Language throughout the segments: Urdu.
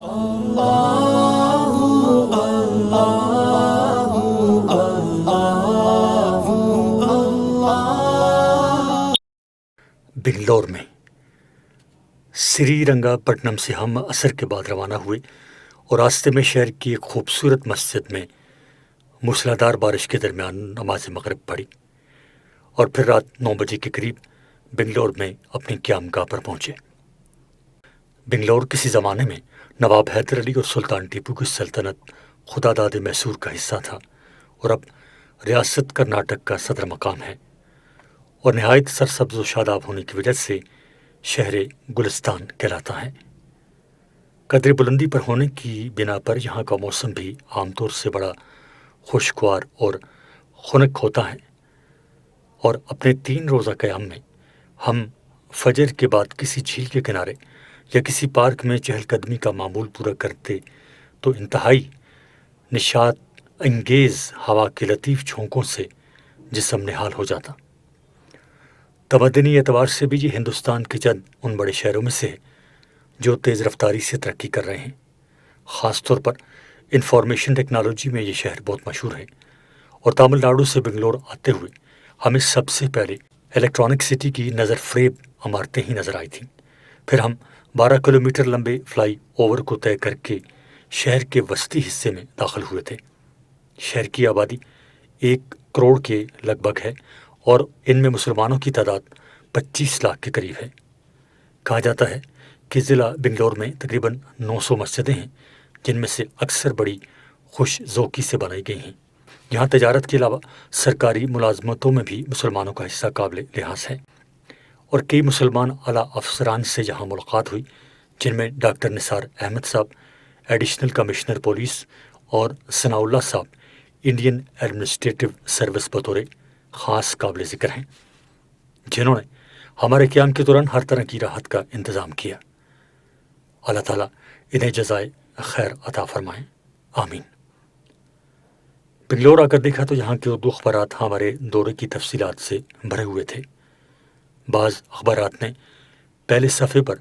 بنگلور میں سری رنگا پٹنم سے ہم عصر کے بعد روانہ ہوئے اور راستے میں شہر کی ایک خوبصورت مسجد میں موسلادھار بارش کے درمیان نماز مغرب پڑھی اور پھر رات 9 بجے کے قریب بنگلور میں اپنی قیام گاہ پر پہنچے۔ بنگلور کسی زمانے میں نواب حیدر علی اور سلطان ٹیپو کی سلطنت خدا داد میسور کا حصہ تھا اور اب ریاست کرناٹک کا صدر مقام ہے، اور نہایت سرسبز و شاداب ہونے کی وجہ سے شہر گلستان کہلاتا ہے۔ قدر بلندی پر ہونے کی بنا پر یہاں کا موسم بھی عام طور سے بڑا خوشگوار اور خنک ہوتا ہے، اور اپنے 3 روزہ قیام میں ہم فجر کے بعد کسی جھیل کے کنارے یا کسی پارک میں چہل قدمی کا معمول پورا کرتے تو انتہائی نشاط انگیز ہوا کے لطیف جھونکوں سے جسم نہال ہو جاتا۔ تمدنی اعتبار سے بھی یہ ہندوستان کے چند ان بڑے شہروں میں سے ہے جو تیز رفتاری سے ترقی کر رہے ہیں۔ خاص طور پر انفارمیشن ٹیکنالوجی میں یہ شہر بہت مشہور ہے، اور تامل ناڈو سے بنگلور آتے ہوئے ہمیں سب سے پہلے الیکٹرانک سٹی کی نظر فریب عمارتیں ہی نظر آئی تھیں۔ پھر ہم 12 کلومیٹر لمبے فلائی اوور کو طے کر کے شہر کے وسطی حصے میں داخل ہوئے تھے۔ شہر کی آبادی 1 کروڑ کے لگ بھگ ہے، اور ان میں مسلمانوں کی تعداد 25 لاکھ کے قریب ہے۔ کہا جاتا ہے کہ ضلع بنگلور میں تقریباً 900 مسجدیں ہیں، جن میں سے اکثر بڑی خوش ذوقی سے بنائی گئی ہیں۔ یہاں تجارت کے علاوہ سرکاری ملازمتوں میں بھی مسلمانوں کا حصہ قابل لحاظ ہے، اور کئی مسلمان اعلیٰ افسران سے یہاں ملاقات ہوئی، جن میں ڈاکٹر نثار احمد صاحب ایڈیشنل کمشنر پولیس اور ثناء اللہ صاحب انڈین ایڈمنسٹریٹو سروس بطور خاص قابل ذکر ہیں، جنہوں نے ہمارے قیام کے دوران ہر طرح کی راحت کا انتظام کیا۔ اللہ تعالیٰ انہیں جزائے خیر عطا فرمائیں، آمین۔ بنگلور آ کر دیکھا تو یہاں کے اردو اخبارات ہمارے دورے کی تفصیلات سے بھرے ہوئے تھے۔ بعض اخبارات نے پہلے صفحے پر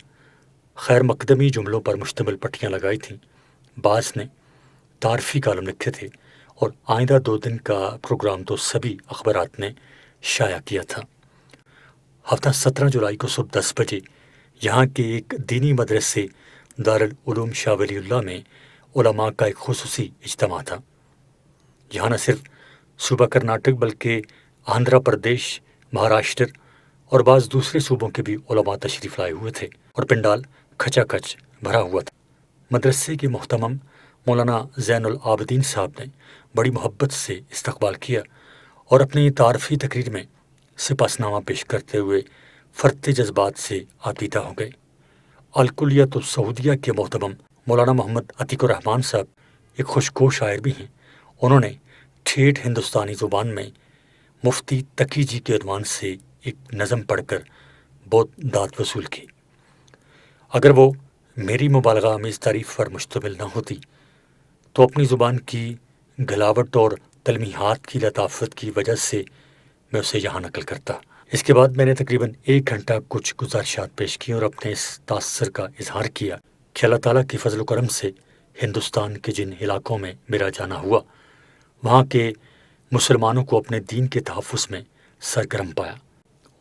خیر مقدمی جملوں پر مشتمل پٹیاں لگائی تھیں، بعض نے تعارفی کالم لکھے تھے، اور آئندہ 2 دن کا پروگرام تو سبھی اخبارات نے شائع کیا تھا۔ ہفتہ 17 جولائی کو صبح 10 بجے یہاں کے ایک دینی مدرسے دارالعلوم شاہ ولی اللہ میں علماء کا ایک خصوصی اجتماع تھا۔ یہاں نہ صرف صوبہ کرناٹک بلکہ آندھرا پردیش، مہاراشٹر اور بعض دوسرے صوبوں کے بھی علماء تشریف لائے ہوئے تھے، اور پنڈال کھچا کھچ بھرا ہوا تھا۔ مدرسے کے محتمم مولانا زین العابدین صاحب نے بڑی محبت سے استقبال کیا، اور اپنی تعارفی تقریر میں سپاسنامہ پیش کرتے ہوئے فرط جذبات سے آتیتا ہو گئے۔ الکلیۃ السعودیہ کے محتمم مولانا محمد عتیق الرحمان صاحب ایک خوشگو شاعر بھی ہیں۔ انہوں نے ٹھیٹھ ہندوستانی زبان میں مفتی تقی جی کے عنوان سے ایک نظم پڑھ کر بہت داد وصول کی۔ اگر وہ میری مبالغہ آمیز تعریف پر مشتمل نہ ہوتی تو اپنی زبان کی گھلاوٹ اور تلمیحات کی لطافت کی وجہ سے میں اسے یہاں نقل کرتا۔ اس کے بعد میں نے تقریباً 1 گھنٹہ کچھ گزارشات پیش کی اور اپنے اس تاثر کا اظہار کیا کہ اللہ تعالیٰ کی فضل و کرم سے ہندوستان کے جن علاقوں میں میرا جانا ہوا، وہاں کے مسلمانوں کو اپنے دین کے تحفظ میں سرگرم پایا،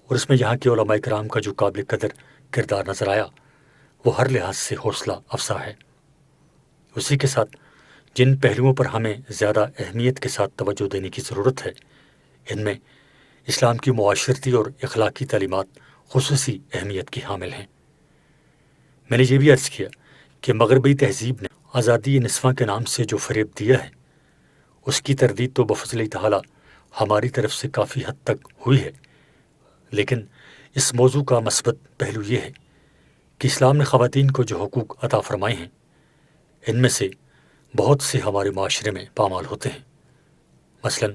اور اس میں یہاں کے علماء کرام کا جو قابل قدر کردار نظر آیا وہ ہر لحاظ سے حوصلہ افزا ہے۔ اسی کے ساتھ جن پہلوؤں پر ہمیں زیادہ اہمیت کے ساتھ توجہ دینے کی ضرورت ہے، ان میں اسلام کی معاشرتی اور اخلاقی تعلیمات خصوصی اہمیت کی حامل ہیں۔ میں نے یہ بھی عرض کیا کہ مغربی تہذیب نے آزادی نسواں کے نام سے جو فریب دیا ہے، اس کی تردید تو بفضل تعالیٰ ہماری طرف سے کافی حد تک ہوئی ہے، لیکن اس موضوع کا مثبت پہلو یہ ہے کہ اسلام نے خواتین کو جو حقوق عطا فرمائے ہیں، ان میں سے بہت سے ہمارے معاشرے میں پامال ہوتے ہیں۔ مثلاً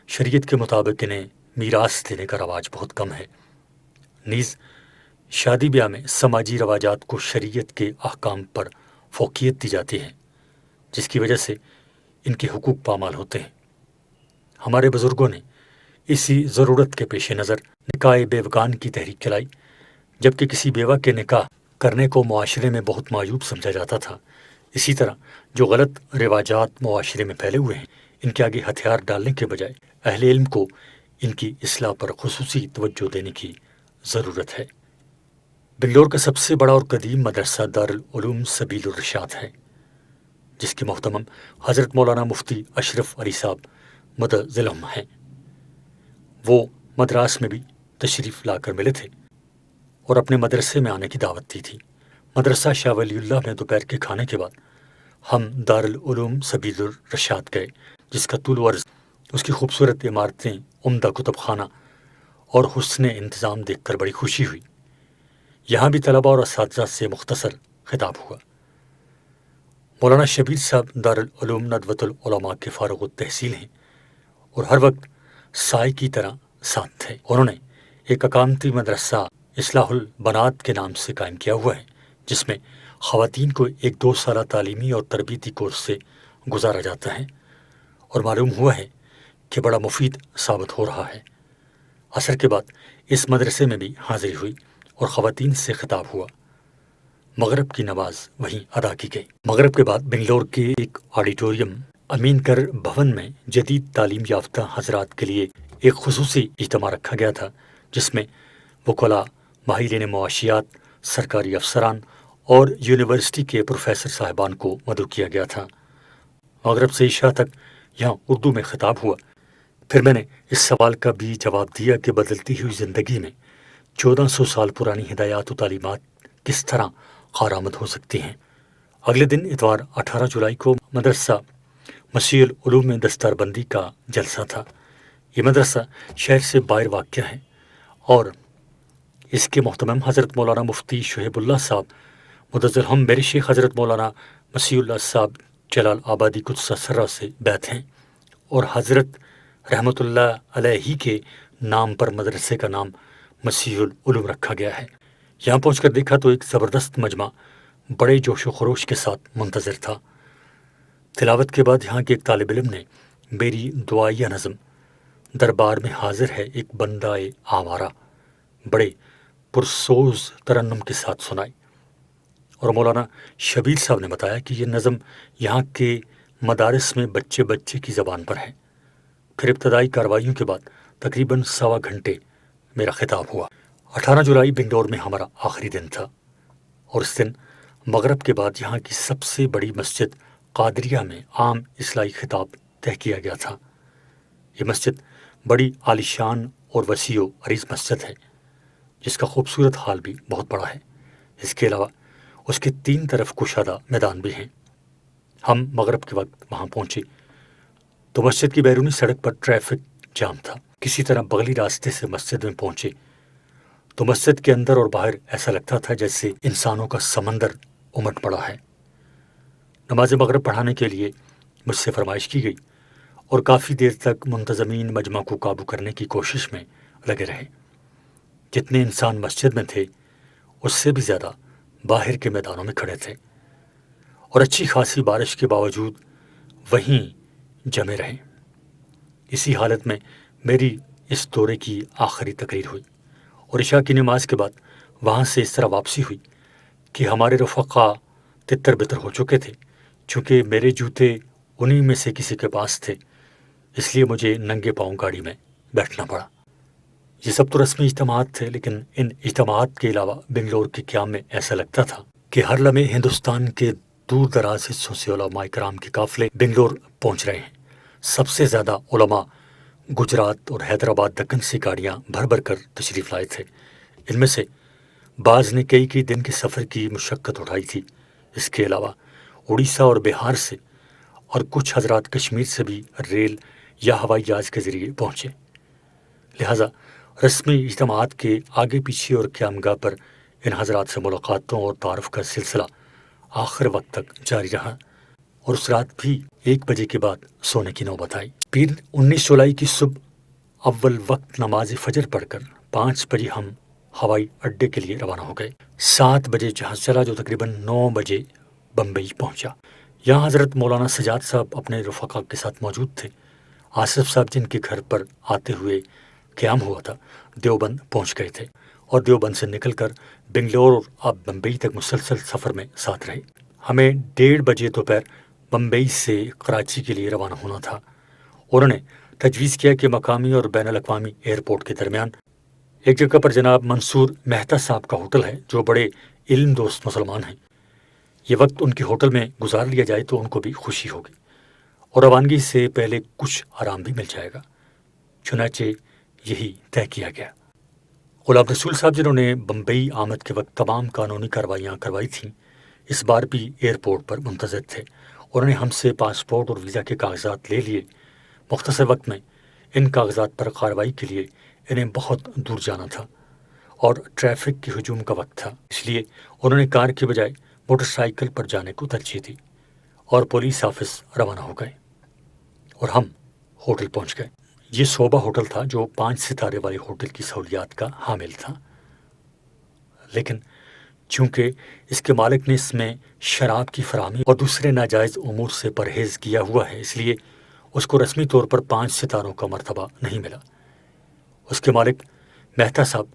شریعت کے مطابق انہیں میراث دینے کا رواج بہت کم ہے، نیز شادی بیاہ میں سماجی رواجات کو شریعت کے احکام پر فوقیت دی جاتی ہے، جس کی وجہ سے ان کے حقوق پامال ہوتے ہیں۔ ہمارے بزرگوں نے اسی ضرورت کے پیش نظر نکاح بیوگان کی تحریک چلائی۔ جبکہ کسی بیوہ کے نکاح کرنے کو معاشرے میں بہت معیوب سمجھا جاتا تھا، اسی طرح جو غلط رواجات معاشرے میں پھیلے ہوئے ہیں، ان کے آگے ہتھیار ڈالنے کے بجائے اہل علم کو ان کی اصلاح پر خصوصی توجہ دینے کی ضرورت ہے۔ بنگلور کا سب سے بڑا اور قدیم مدرسہ دارالعلوم سبیل الرشاد ہے، جس کے محتمم حضرت مولانا مفتی اشرف علی صاحب مدظلہم ہیں۔ وہ مدراس میں بھی تشریف لا کر ملے تھے اور اپنے مدرسے میں آنے کی دعوت دی تھی۔ مدرسہ شاہ ولی اللہ میں دوپہر کے کھانے کے بعد ہم دارالعلوم سبیل الرشاد گئے، جس کا طول و عرض، اس کی خوبصورت عمارتیں، عمدہ کتب خانہ اور حسن انتظام دیکھ کر بڑی خوشی ہوئی۔ یہاں بھی طلباء اور اساتذہ سے مختصر خطاب ہوا۔ مولانا شبیر صاحب دارالعلوم ندوۃ العلماء کے فارغ التحصیل ہیں اور ہر وقت سائے کی طرح ساتھ تھے۔ انہوں نے ایک اقامتی مدرسہ اصلاح البنات کے نام سے قائم کیا ہوا ہے، جس میں خواتین کو ایک 2 سالہ تعلیمی اور تربیتی کورس سے گزارا جاتا ہے، اور معلوم ہوا ہے کہ بڑا مفید ثابت ہو رہا ہے۔ عصر کے بعد اس مدرسے میں بھی حاضری ہوئی اور خواتین سے خطاب ہوا۔ مغرب کی نماز وہیں ادا کی گئی۔ مغرب کے بعد بنگلور کے ایک آڈیٹوریم امین کر بھون میں جدید تعلیم یافتہ حضرات کے لیے ایک خصوصی اجتماع رکھا گیا تھا، جس میں وکلاء، ماہرین معاشیات، سرکاری افسران اور یونیورسٹی کے پروفیسر صاحبان کو مدعو کیا گیا تھا۔ مغرب سے عشاء تک یہاں اردو میں خطاب ہوا۔ پھر میں نے اس سوال کا بھی جواب دیا کہ بدلتی ہوئی زندگی میں 1400 سال پرانی ہدایات و تعلیمات کس طرح کارآمد ہو سکتی ہیں۔ اگلے دن اتوار 18 جولائی کو مدرسہ مسیح العلوم میں دستار بندی کا جلسہ تھا۔ یہ مدرسہ شہر سے باہر واقع ہے اور اس کے محتمم حضرت مولانا مفتی شہیب اللہ صاحب مدظلہم میرے شیخ حضرت مولانا مسیح اللہ صاحب جلال آبادی قدس سرہ سے بیعت ہیں، اور حضرت رحمۃ اللہ علیہ کے نام پر مدرسے کا نام مسیح العلوم رکھا گیا ہے۔ یہاں پہنچ کر دیکھا تو ایک زبردست مجمع بڑے جوش و خروش کے ساتھ منتظر تھا۔ تلاوت کے بعد یہاں کے ایک طالب علم نے میری دعائیہ نظم دربار میں حاضر ہے ایک بندہ آوارہ بڑے پرسوز ترنم کے ساتھ سنائی، اور مولانا شبیر صاحب نے بتایا کہ یہ نظم یہاں کے مدارس میں بچے بچے کی زبان پر ہے۔ پھر ابتدائی کارروائیوں کے بعد تقریباً 1.25 گھنٹے میرا خطاب ہوا۔ 18 جولائی بنگلور میں ہمارا آخری دن تھا، اور اس دن مغرب کے بعد یہاں کی سب سے بڑی مسجد قادریہ میں عام اصلاحی خطاب طے کیا گیا تھا۔ یہ مسجد بڑی عالیشان اور وسیع و عریض مسجد ہے، جس کا خوبصورت حال بھی بہت بڑا ہے۔ اس کے علاوہ اس کے 3 طرف کشادہ میدان بھی ہیں۔ ہم مغرب کے وقت وہاں پہنچے تو مسجد کی بیرونی سڑک پر ٹریفک جام تھا۔ کسی طرح بغلی راستے سے مسجد میں پہنچے تو مسجد کے اندر اور باہر ایسا لگتا تھا جیسے انسانوں کا سمندر امٹ پڑا ہے۔ نماز مغرب پڑھانے کے لیے مجھ سے فرمائش کی گئی، اور کافی دیر تک منتظمین مجمع کو قابو کرنے کی کوشش میں لگے رہے۔ جتنے انسان مسجد میں تھے اس سے بھی زیادہ باہر کے میدانوں میں کھڑے تھے، اور اچھی خاصی بارش کے باوجود وہیں جمے رہے۔ اسی حالت میں میری اس دورے کی آخری تقریر ہوئی، اور عشاء کی نماز کے بعد وہاں سے اس طرح واپسی ہوئی کہ ہمارے رفقا تتر بتر ہو چکے تھے۔ چونکہ میرے جوتے انہی میں سے کسی کے پاس تھے، اس لیے مجھے ننگے پاؤں گاڑی میں بیٹھنا پڑا۔ یہ سب تو رسمی اجتماعات تھے، لیکن ان اجتماعات کے علاوہ بنگلور کے قیام میں ایسا لگتا تھا کہ ہر لمحے ہندوستان کے دور دراز حصوں سے علماء کرام کے قافلے بنگلور پہنچ رہے ہیں۔ سب سے زیادہ علماء گجرات اور حیدرآباد دکن سے گاڑیاں بھر بھر کر تشریف لائے تھے۔ ان میں سے بعض نے کئی دن کے سفر کی مشقت اٹھائی تھی۔ اس کے علاوہ اڑیسہ اور بہار سے اور کچھ حضرات کشمیر سے بھی ریل یا ہوائی جہاز کے ذریعے پہنچے۔ لہٰذا رسمی اجتماعات کے آگے پیچھے اور قیام گاہ پر ان حضرات سے ملاقاتوں اور تعارف کا سلسلہ آخر وقت تک جاری رہا، اور اس رات بھی 1 بجے کے بعد سونے کی نوبت آئی۔ پیر 19 جولائی کی صبح اول وقت نماز فجر پڑھ کر 5 بجے ہم ہوائی اڈے کے لیے روانہ ہو گئے۔ 7 بجے جہاز چلا جو تقریباً 9 بجے بمبئی پہنچا۔ یہاں حضرت مولانا سجاد صاحب اپنے رفقا کے ساتھ موجود تھے۔ آصف صاحب جن کے گھر پر آتے ہوئے قیام ہوا تھا دیوبند پہنچ گئے تھے، اور دیوبند سے نکل کر بنگلور اور اب بمبئی تک مسلسل سفر میں ساتھ رہے۔ ہمیں 1:30 دوپہر بمبئی سے کراچی کے لیے روانہ ہونا تھا۔ انہوں نے تجویز کیا کہ مقامی اور بین الاقوامی ایئرپورٹ کے درمیان ایک جگہ پر جناب منصور مہتا صاحب کا ہوٹل ہے، جو بڑے علم دوست مسلمان ہیں۔ یہ وقت ان کے ہوٹل میں گزار لیا جائے تو ان کو بھی خوشی ہوگی اور روانگی سے پہلے کچھ آرام بھی مل جائے گا۔ چنانچہ یہی طے کیا گیا۔ غلام رسول صاحب، جنہوں نے بمبئی آمد کے وقت تمام قانونی کارروائیاں کروائی تھیں، اس بار بھی ایئرپورٹ پر منتظر تھے۔ انہوں نے ہم سے پاسپورٹ اور ویزا کے کاغذات لے لیے۔ مختصر وقت میں ان کاغذات پر کارروائی کے لیے انہیں بہت دور جانا تھا اور ٹریفک کے ہجوم کا وقت تھا، اس لیے انہوں نے کار کے بجائے موٹر سائیکل پر جانے کو ترجیح دی اور پولیس آفس روانہ ہو گئے اور ہم ہوٹل پہنچ گئے۔ یہ صوبہ ہوٹل تھا جو 5 ستارے والے ہوٹل کی سہولیات کا حامل تھا، لیکن چونکہ اس کے مالک نے اس میں شراب کی فراہمی اور دوسرے ناجائز امور سے پرہیز کیا ہوا ہے، اس لیے اس کو رسمی طور پر 5 ستاروں کا مرتبہ نہیں ملا۔ اس کے مالک مہتا صاحب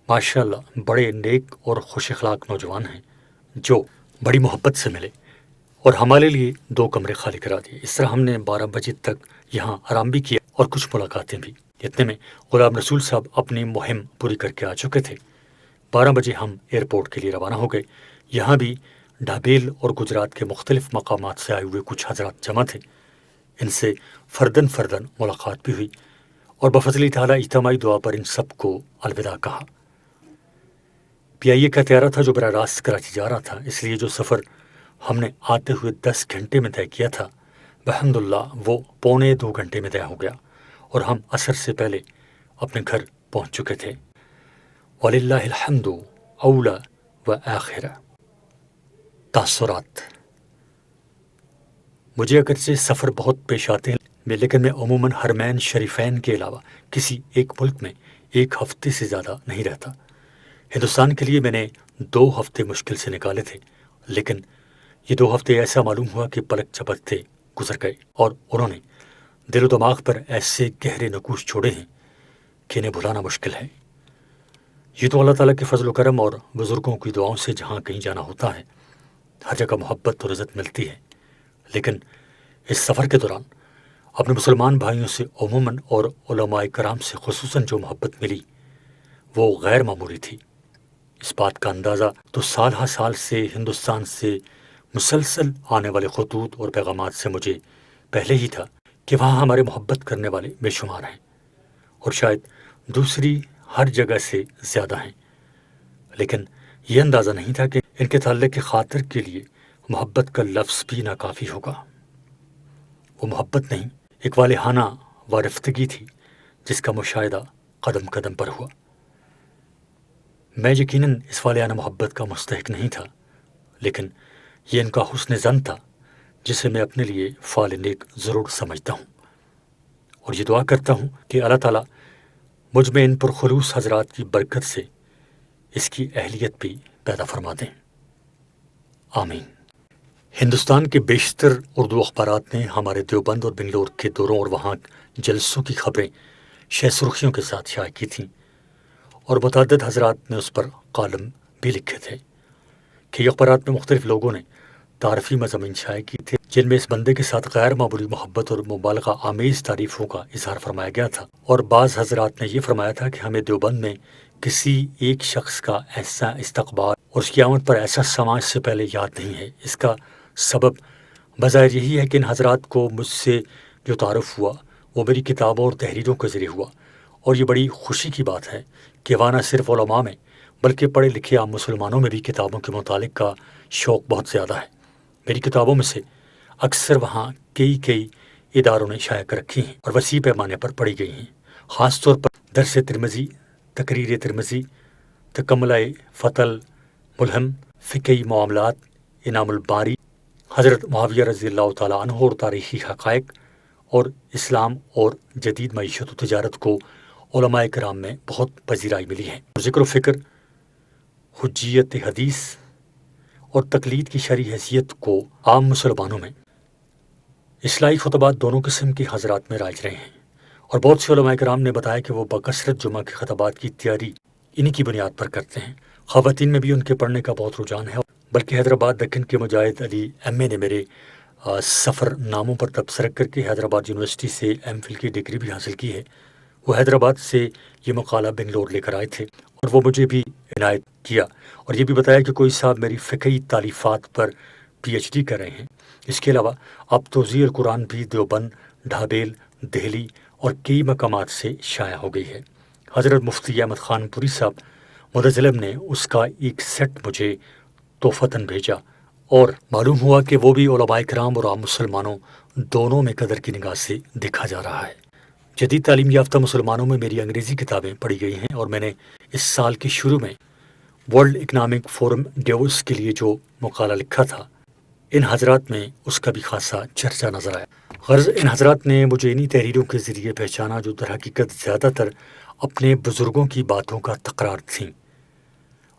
ماشاءاللہ بڑے نیک اور خوش اخلاق نوجوان ہیں، جو بڑی محبت سے ملے اور ہمارے لیے 2 کمرے خالی کرا دیے۔ اس طرح ہم نے 12 بجے تک یہاں آرام بھی کیا اور کچھ ملاقاتیں بھی۔ اتنے میں غلام رسول صاحب اپنی مہم پوری کر کے آ چکے تھے۔ 12 بجے ہم ایئرپورٹ کے لیے روانہ ہو گئے۔ یہاں بھی ڈھابیل اور گجرات کے مختلف مقامات سے آئے ہوئے کچھ حضرات جمع تھے۔ ان سے فردن ملاقات بھی ہوئی اور بفضل تعالیٰ اجتماعی دعا پر ان سب کو الوداع کہا۔ PIA کا طیارہ تھا جو براہ راست کراچی جا رہا تھا، اس لیے جو سفر ہم نے آتے ہوئے 10 گھنٹے میں طے کیا تھا، الحمدللہ وہ 1.25 گھنٹے میں طے ہو گیا اور ہم عصر سے پہلے اپنے گھر پہنچ چکے تھے۔ وَلِلَّهِ الْحَمْدُ أَوْلَى وَآخِرَ۔ تاثرات۔ مجھے اگرچہ سفر بہت پیش آتے ہیں، لیکن میں عموماً حرمین شریفین کے علاوہ کسی ایک ملک میں 1 ہفتے سے زیادہ نہیں رہتا۔ ہندوستان کے لیے میں نے 2 ہفتے مشکل سے نکالے تھے، لیکن یہ 2 ہفتے ایسا معلوم ہوا کہ پلک جھپکتے گزر گئے اور انہوں نے دل و دماغ پر ایسے گہرے نقوش چھوڑے ہیں کہ انہیں بھلانا مشکل ہے۔ یہ تو اللہ تعالیٰ کے فضل و کرم اور بزرگوں کی دعاؤں سے جہاں کہیں جانا ہوتا ہے، ہر جگہ محبت اور عزت ملتی ہے، لیکن اس سفر کے دوران اپنے مسلمان بھائیوں سے عموماً اور علماء کرام سے خصوصاً جو محبت ملی وہ غیر معمولی تھی۔ اس بات کا اندازہ تو سال ہر سال سے ہندوستان سے مسلسل آنے والے خطوط اور پیغامات سے مجھے پہلے ہی تھا کہ وہاں ہمارے محبت کرنے والے بے شمار ہیں اور شاید دوسری ہر جگہ سے زیادہ ہیں، لیکن یہ اندازہ نہیں تھا کہ ان کے تعلق خاطر کے لیے محبت کا لفظ بھی ناکافی ہوگا۔ وہ محبت نہیں، ایک والہانہ وارفتگی تھی جس کا مشاہدہ قدم قدم پر ہوا۔ میں یقیناً اس والہانہ محبت کا مستحق نہیں تھا، لیکن یہ ان کا حسن ظن تھا جسے میں اپنے لیے فعل نیک ضرور سمجھتا ہوں، اور یہ دعا کرتا ہوں کہ اللہ تعالیٰ مجھ میں ان پرخلوص حضرات کی برکت سے اس کی اہلیت بھی پیدا فرما دیں، آمین۔ ہندوستان کے بیشتر اردو اخبارات نے ہمارے دیوبند اور بنگلور کے دوروں اور وہاں جلسوں کی خبریں شہ سرخیوں کے ساتھ شائع کی تھیں، اور متعدد حضرات نے اس پر کالم بھی لکھے تھے کہ یہ اخبارات میں مختلف لوگوں نے تعارفی مضامین شائع کی تھے جن میں اس بندے کے ساتھ غیر معمولی محبت اور مبالغہ آمیز تعریفوں کا اظہار فرمایا گیا تھا، اور بعض حضرات نے یہ فرمایا تھا کہ ہمیں دیوبند میں کسی ایک شخص کا ایسا استقبال اور اس کی آمد پر ایسا سماج سے پہلے یاد نہیں ہے۔ اس کا سبب بظاہر یہی ہے کہ ان حضرات کو مجھ سے جو تعارف ہوا وہ میری کتابوں اور تحریروں کے ذریعے ہوا، اور یہ بڑی خوشی کی بات ہے کہ وہاں نہ صرف علماء میں بلکہ پڑھے لکھے عام مسلمانوں میں بھی کتابوں کے متعلق کا شوق بہت زیادہ ہے۔ میری کتابوں میں سے اکثر وہاں کئی اداروں نے شائع کر رکھی ہیں اور وسیع پیمانے پر پڑھی گئی ہیں، خاص طور پر درس ترمذی، تقریر ترمذی، تکملہ فتل ملہم، فقہی معاملات، انعام الباری، حضرت معاویہ رضی اللہ تعالیٰ عنہ اور تاریخی حقائق، اور اسلام اور جدید معیشت و تجارت کو علماء کرام میں بہت پذیرائی ملی ہے۔ ذکر و فکر، حجیت حدیث اور تقلید کی شرعی حیثیت کو عام مسلمانوں میں اصلاحی خطبات دونوں قسم کے حضرات میں رائج رہے ہیں، اور بہت سے علماء کرام نے بتایا کہ وہ بکثرت جمعہ کے خطبات کی تیاری انہی کی بنیاد پر کرتے ہیں۔ خواتین میں بھی ان کے پڑھنے کا بہت رجحان ہے، بلکہ حیدرآباد دکن کے مجاہد علی ایم اے نے میرے سفر ناموں پر تبصرہ کر کے حیدرآباد یونیورسٹی سے ایم فل کی ڈگری بھی حاصل کی ہے۔ وہ حیدرآباد سے یہ مقالہ بنگلور لے کر آئے تھے اور وہ مجھے بھی عنایت کیا اور یہ بھی بتایا کہ کوئی صاحب میری فقہی تالیفات پر پی ایچ ڈی کر رہے ہیں۔ اس کے علاوہ اب توزیع القرآن بھی دیوبند، ڈھابیل، دہلی اور کئی مقامات سے شائع ہو گئی ہے۔ حضرت مفتی احمد خان پوری صاحب مدظلم نے اس کا ایک سیٹ مجھے تحفتاً بھیجا اور معلوم ہوا کہ وہ بھی علماء کرام اور عام مسلمانوں دونوں میں قدر کی نگاہ سے دیکھا جا رہا ہے۔ جدید تعلیم یافتہ مسلمانوں میں میری انگریزی کتابیں پڑھی گئی ہیں اور میں نے اس سال کے شروع میں ورلڈ اکنامک فورم ڈیووس کے لیے جو مقالہ لکھا تھا، ان حضرات میں اس کا بھی خاصا چرچا نظر آیا۔ غرض ان حضرات نے مجھے انہی تحریروں کے ذریعے پہچانا جو در حقیقت زیادہ تر اپنے بزرگوں کی باتوں کا تکرار تھیں۔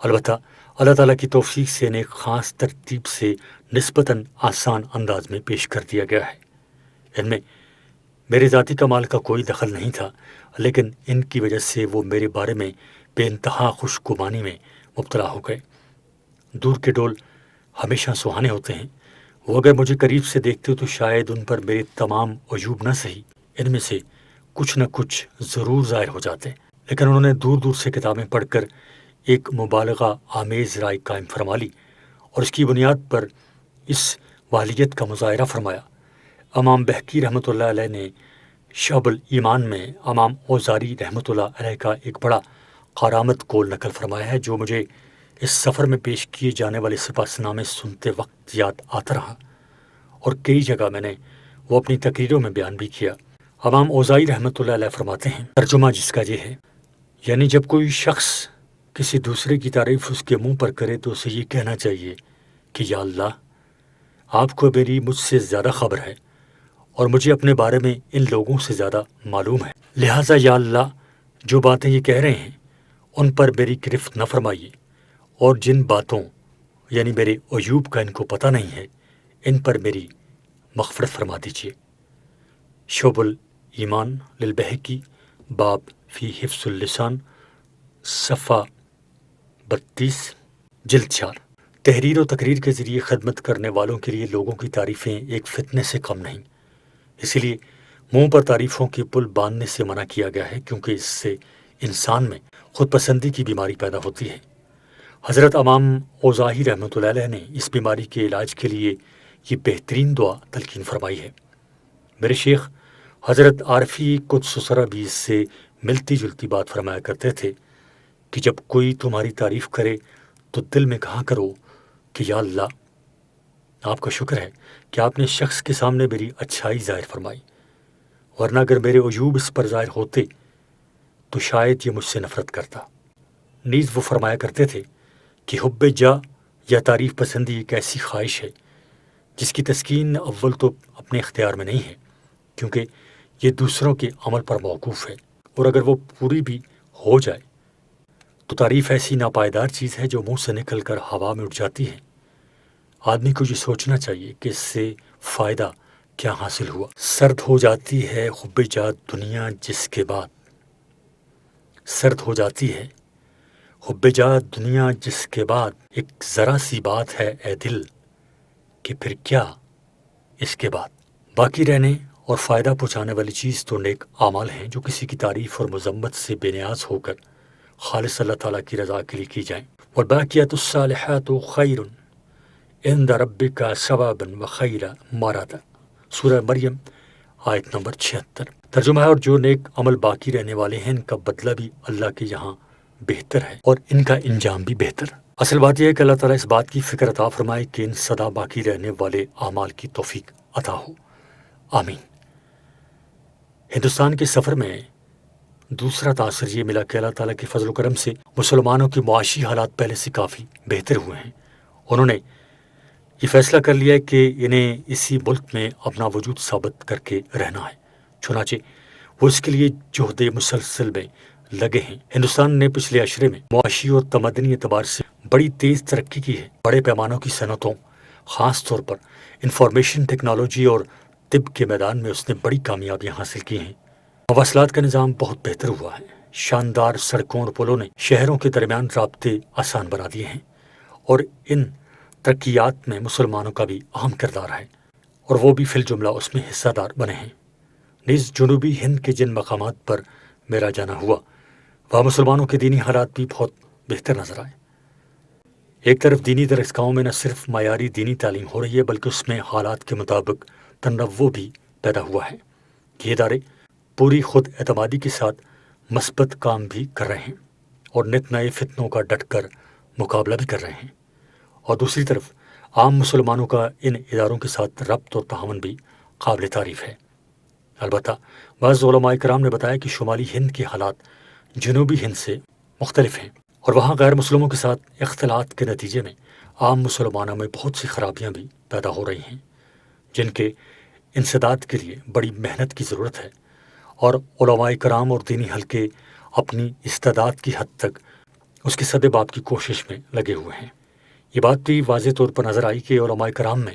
البتہ اللہ تعالیٰ کی توفیق سے انہیں ایک خاص ترتیب سے نسبتاً آسان انداز میں پیش کر دیا گیا ہے۔ ان میں میرے ذاتی کمال کا کوئی دخل نہیں تھا، لیکن ان کی وجہ سے وہ میرے بارے میں بے انتہا خوش گمانی میں مبتلا ہو گئے۔ دور کے ڈول ہمیشہ سہانے ہوتے ہیں۔ وہ اگر مجھے قریب سے دیکھتے تو شاید ان پر میرے تمام عیوب نہ سہی، ان میں سے کچھ نہ کچھ ضرور ظاہر ہو جاتے، لیکن انہوں نے دور دور سے کتابیں پڑھ کر ایک مبالغہ آمیز رائے قائم فرما لی اور اس کی بنیاد پر اس والیت کا مظاہرہ فرمایا۔ امام بہقی رحمۃ اللہ علیہ نے شعب الایمان میں امام اوزاری رحمۃ اللہ علیہ کا ایک بڑا کارآمد قول نقل فرمایا ہے، جو مجھے اس سفر میں پیش کیے جانے والے سپاس نامے سنتے وقت یاد آتا رہا اور کئی جگہ میں نے وہ اپنی تقریروں میں بیان بھی کیا۔ امام اوزائی رحمۃ اللہ علیہ فرماتے ہیں، ترجمہ جس کا یہ ہے، یعنی جب کوئی شخص کسی دوسرے کی تعریف اس کے منہ پر کرے تو اسے یہ کہنا چاہیے کہ یا اللہ، آپ کو میری مجھ سے زیادہ خبر ہے اور مجھے اپنے بارے میں ان لوگوں سے زیادہ معلوم ہے، لہٰذا یا اللہ، جو باتیں یہ کہہ رہے ہیں ان پر میری گرفت نہ فرمائیے، اور جن باتوں یعنی میرے عیوب کا ان کو پتہ نہیں ہے، ان پر میری مغفرت فرما دیجیے۔ شعب الایمان للبہقی، باب فی حفظ اللسان، صفحہ 32، جلد 4۔ تحریر و تقریر کے ذریعے خدمت کرنے والوں کے لیے لوگوں کی تعریفیں ایک فتنے سے کم نہیں، اسی لیے منہ پر تعریفوں کے پل باندھنے سے منع کیا گیا ہے، کیونکہ اس سے انسان میں خود پسندی کی بیماری پیدا ہوتی ہے۔ حضرت امام اوزاعی رحمۃ اللہ علیہ نے اس بیماری کے علاج کے لیے یہ بہترین دعا تلقین فرمائی ہے۔ میرے شیخ حضرت عارفی قدس سرہ بھی اس سے ملتی جلتی بات فرمایا کرتے تھے کہ جب کوئی تمہاری تعریف کرے تو دل میں کہا کرو کہ یا اللہ، آپ کا شکر ہے کہ آپ نے اس شخص کے سامنے میری اچھائی ظاہر فرمائی، ورنہ اگر میرے عیوب اس پر ظاہر ہوتے تو شاید یہ مجھ سے نفرت کرتا۔ نیز وہ فرمایا کرتے تھے کہ حب جا یا تعریف پسندی ایک ایسی خواہش ہے جس کی تسکین اول تو اپنے اختیار میں نہیں ہے، کیونکہ یہ دوسروں کے عمل پر موقوف ہے، اور اگر وہ پوری بھی ہو جائے تو تعریف ایسی ناپائیدار چیز ہے جو منہ سے نکل کر ہوا میں اڑ جاتی ہے۔ آدمی کو یہ سوچنا چاہیے کہ اس سے فائدہ کیا حاصل ہوا۔ سرد ہو جاتی ہے حب جات دنیا جس کے بعد، سرد ہو جاتی ہے حب جات دنیا جس کے بعد، ایک ذرا سی بات ہے اے دل کہ پھر کیا اس کے بعد۔ باقی رہنے اور فائدہ پہنچانے والی چیز تو نیک اعمال ہیں جو کسی کی تعریف اور مذمت سے بے نیاز ہو کر خالص اللہ تعالیٰ کی رضا کے لیے کی جائیں۔ والباقیات الصالحات خیر عند ربک ثوابا وخیر مراد، سورہ مریم آیت نمبر 76۔ ترجمہ ہے، اور جو نیک عمل باقی رہنے والے ہیں ان کا بدلہ بھی اللہ کے یہاں بہتر ہے اور ان کا انجام بھی بہتر۔ اصل بات یہ ہے کہ اللہ تعالیٰ اس بات کی فکر عطا فرمائے کہ ان سدا باقی رہنے والے اعمال کی توفیق عطا ہو، آمین۔ ہندوستان کے سفر میں دوسرا تاثر یہ ملا کہ اللہ تعالیٰ کے فضل و کرم سے مسلمانوں کے معاشی حالات پہلے سے کافی بہتر ہوئے ہیں۔ انہوں نے یہ فیصلہ کر لیا کہ انہیں اسی ملک میں اپنا وجود ثابت کر کے رہنا ہے، چنانچہ وہ اس کے لیے جہد مسلسل میں لگے ہیں۔ ہندوستان نے پچھلے عشرے میں معاشی اور تمدنی اعتبار سے بڑی تیز ترقی کی ہے۔ بڑے پیمانوں کی صنعتوں، خاص طور پر انفارمیشن ٹیکنالوجی اور طب کے میدان میں اس نے بڑی کامیابیاں حاصل کی ہیں۔ مواصلات کا نظام بہت بہتر ہوا ہے۔ شاندار سڑکوں اور پلوں نے شہروں کے درمیان رابطے آسان بنا دیے ہیں، اور ان ترقیات میں مسلمانوں کا بھی اہم کردار ہے اور وہ بھی فی الجملہ اس میں حصہ دار بنے ہیں۔ نیز جنوبی ہند کے جن مقامات پر میرا جانا ہوا وہاں مسلمانوں کے دینی حالات بھی بہت بہتر نظر آئے۔ ایک طرف دینی درسگاہوں میں نہ صرف معیاری دینی تعلیم ہو رہی ہے بلکہ اس میں حالات کے مطابق تنوع بھی پیدا ہوا ہے۔ یہ ادارے پوری خود اعتمادی کے ساتھ مثبت کام بھی کر رہے ہیں اور نت نئے فتنوں کا ڈٹ کر مقابلہ بھی کر رہے ہیں، اور دوسری طرف عام مسلمانوں کا ان اداروں کے ساتھ ربط اور تعاون بھی قابل تعریف ہے۔ البتہ بعض علماء کرام نے بتایا کہ شمالی ہند کے حالات جنوبی ہند سے مختلف ہیں اور وہاں غیر مسلموں کے ساتھ اختلاط کے نتیجے میں عام مسلمانوں میں بہت سی خرابیاں بھی پیدا ہو رہی ہیں جن کے انسداد کے لیے بڑی محنت کی ضرورت ہے، اور علماء کرام اور دینی حلقے اپنی استعداد کی حد تک اس کے سد باب کی کوشش میں لگے ہوئے ہیں۔ یہ بات بھی واضح طور پر نظر آئی کہ علماء کرام میں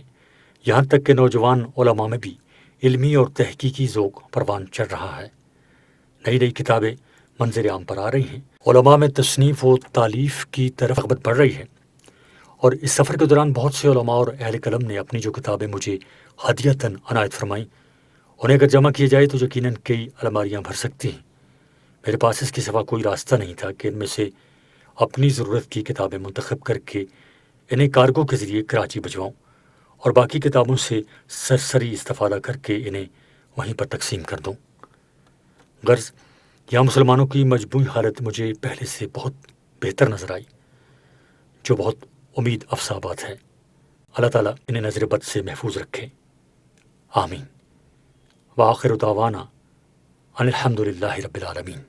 یہاں تک کہ نوجوان علماء میں بھی علمی اور تحقیقی ذوق پروان چڑھ رہا ہے۔ نئی نئی کتابیں منظر عام پر آ رہی ہیں، علماء میں تصنیف و تالیف کی طرف رغبت بڑھ رہی ہے، اور اس سفر کے دوران بہت سے علماء اور اہل قلم نے اپنی جو کتابیں مجھے ہدیۃً عنایت فرمائیں انہیں اگر جمع کیا جائے تو یقیناً کئی الماریاں بھر سکتی ہیں۔ میرے پاس اس کے سوا کوئی راستہ نہیں تھا کہ ان میں سے اپنی ضرورت کی کتابیں منتخب کر کے انہیں کارگو کے ذریعے کراچی بھجواؤں اور باقی کتابوں سے سرسری استفادہ کر کے انہیں وہیں پر تقسیم کر دوں۔ غرض یہاں مسلمانوں کی مجموعی حالت مجھے پہلے سے بہت بہتر نظر آئی، جو بہت امید افزا بات ہے۔ اللہ تعالیٰ انہیں نظر بد سے محفوظ رکھے، آمین۔ وآخر دعوانا ان الحمد للہ رب العالمین۔